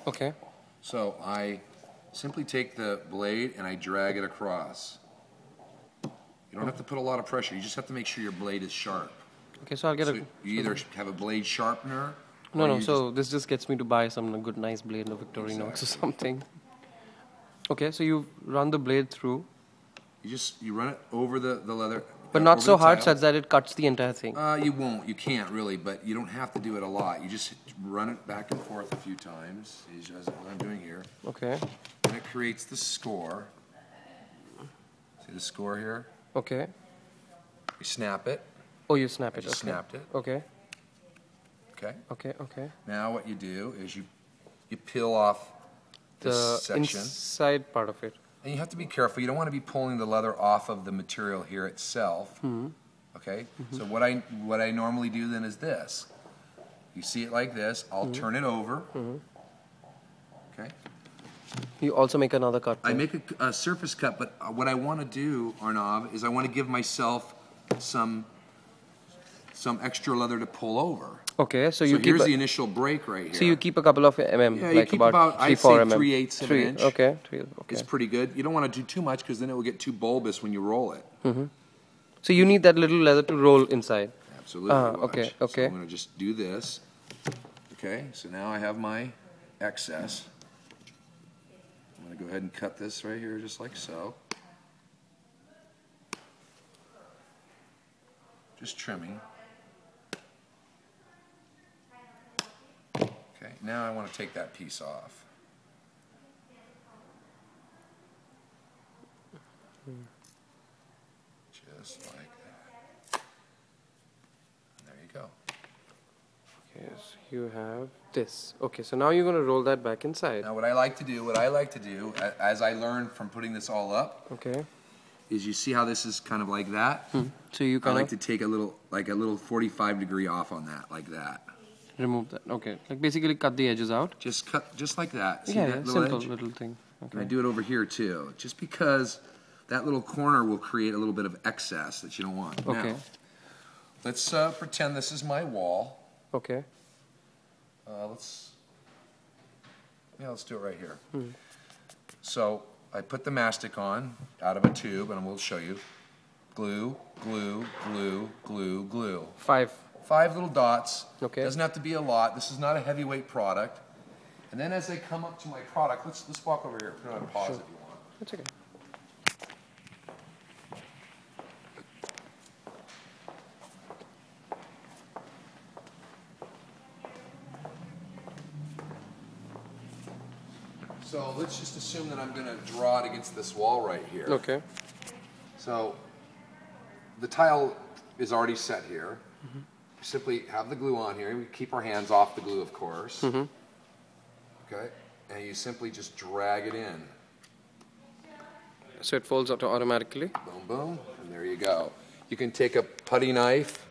Okay. So I simply take the blade and I drag it across. You don't have to put a lot of pressure. You just have to make sure your blade is sharp. Okay, so I'll get So a... you either have a blade sharpener. No, so this just gets me to buy some good nice blade in the Victorinox or something. Okay, so you run the blade through. You run it over the leather. But not so hard such that it cuts the entire thing. You won't. You can't really, but you don't have to do it a lot. You just run it back and forth a few times, as I'm doing here. Okay. And it creates the score. See the score here? Okay. You snap it. Oh, you snap it. Just snapped it. Okay. Okay. Okay. Okay. Now what you do is you peel off this section. Inside part of it. And you have to be careful. You don't want to be pulling the leather off of the material here itself. Okay? So what I normally do then is this. You see it like this. I'll turn it over. Okay? You also make another cut. I make a surface cut, but what I want to do, Arnav, is I want to give myself some extra leather to pull over. Okay, so you keep here's the initial break right here. So you keep a couple of mm, yeah, like you keep about 3-4 mm. 3/8 of an inch. Okay, It's pretty good. You don't want to do too much because then it will get too bulbous when you roll it. So you need that little leather to roll inside. Absolutely. Okay. So I'm going to just do this. Okay, so now I have my excess. I'm going to go ahead and cut this right here just like so. Just trimming. Okay, now I want to take that piece off. Just like that. And there you go. Okay, so you have this. Okay, so now you're going to roll that back inside. Now what I like to do, as I learned from putting this all up, okay, is you see how this is kind of like that? So you kind I like to take a little 45-degree off on that, like that. Remove that. Okay, like basically cut the edges out. Just cut, just like that. See Yeah, that little simple edge? little thing. Okay. And I do it over here too, just because that little corner will create a little bit of excess that you don't want. Okay. Now, let's pretend this is my wall. Okay. Let's do it right here. So I put the mastic on out of a tube, and we'll show you. Glue, glue, glue, glue, glue. 5 little dots. Okay. Doesn't have to be a lot. This is not a heavyweight product. And then as I come up to my product, let's walk over here. Put it on pause if you want. That's okay. So let's just assume that I'm going to draw it against this wall right here. Okay. So the tile is already set here. We simply have the glue on here. We keep our hands off the glue, of course. Okay, and you simply just drag it in. So it folds out automatically. Boom, boom, and there you go. You can take a putty knife.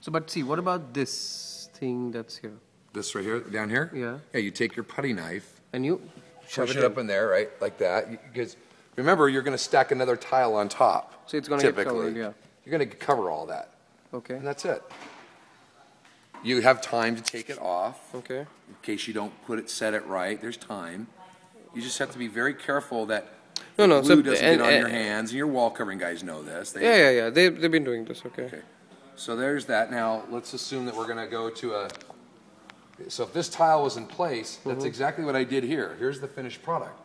So, but see, what about this thing that's here? This right here, down here? Yeah. Yeah, you take your putty knife. And you shove Push it up in there, right, like that. Because remember, you're going to stack another tile on top. So it's going to get covered, yeah. You're going to cover all that. Okay. And that's it. You have time to take it off. Okay. In case you don't set it right, there's time. You just have to be very careful that No, glue so doesn't get on your hands. And your wall covering guys know this. Yeah. They've been doing this. Okay. So there's that. Now let's assume that we're going to go to a. So if this tile was in place, that's exactly what I did here. Here's the finished product.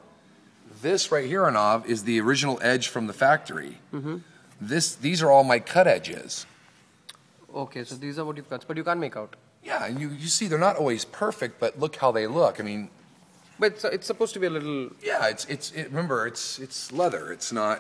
This right here, Arnav, is the original edge from the factory. These are all my cut edges. Okay, so these are what you've cut, but you can't make out. Yeah, and you see they're not always perfect, but look how they look. I mean, but it's supposed to be a little. Yeah, remember it's leather. It's not